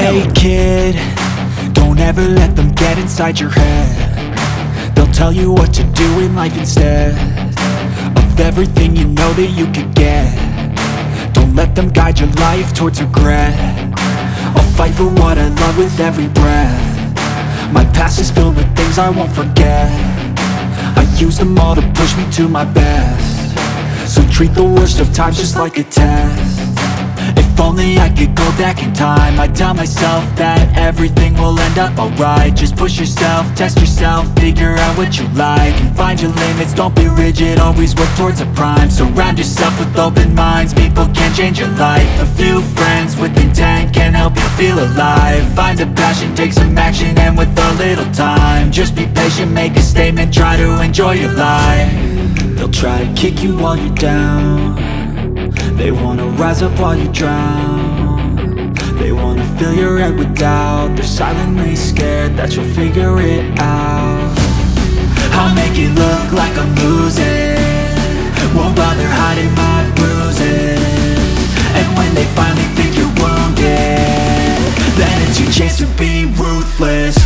Hey kid, don't ever let them get inside your head. They'll tell you what to do in life instead of everything you know that you could get. Don't let them guide your life towards regret. I'll fight for what I love with every breath. My past is filled with things I won't forget. I use them all to push me to my best. So treat the worst of times just like a test. If only I could go back in time, I'd tell myself that everything will end up alright. Just push yourself, test yourself, figure out what you like, and find your limits, don't be rigid, always work towards a prime. Surround yourself with open minds, people can change your life. A few friends with intent can help you feel alive. Find a passion, take some action, and with a little time, just be patient, make a statement, try to enjoy your life. They'll try to kick you while you're down. They wanna rise up while you drown. They wanna fill your head with doubt. They're silently scared that you'll figure it out. I'll make it look like I'm losing, won't bother hiding my bruises. And when they finally think you're wounded, then it's your chance to be ruthless.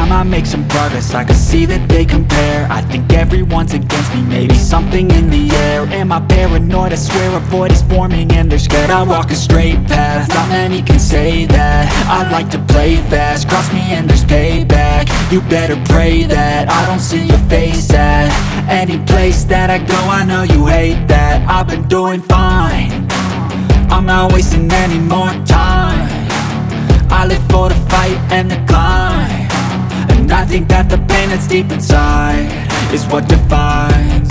I make some progress, I can see that they compare. I think everyone's against me, maybe something in the air. Am I paranoid? I swear a void is forming and they're scared. I walk a straight path, not many can say that. I like to play fast, cross me and there's payback. You better pray that I don't see your face at any place that I go. I know you hate that. I've been doing fine, I'm not wasting any more time. I live for the fight and the climb. And I think that the pain that's deep inside is what defines.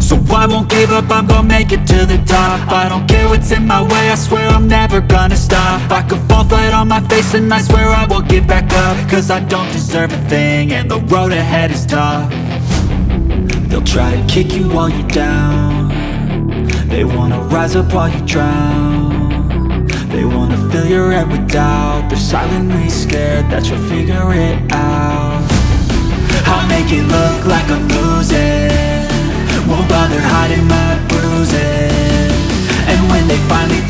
So I won't give up, I'm gonna make it to the top. I don't care what's in my way, I swear I'm never gonna stop. I could fall flat on my face and I swear I will get back up. Cause I don't deserve a thing and the road ahead is tough. They'll try to kick you while you're down. They wanna rise up while you drown. They wanna fill your head with doubt. They're silently scared that you'll figure it out. I'll make it look like I'm losing, won't bother hiding my bruises. And when they finally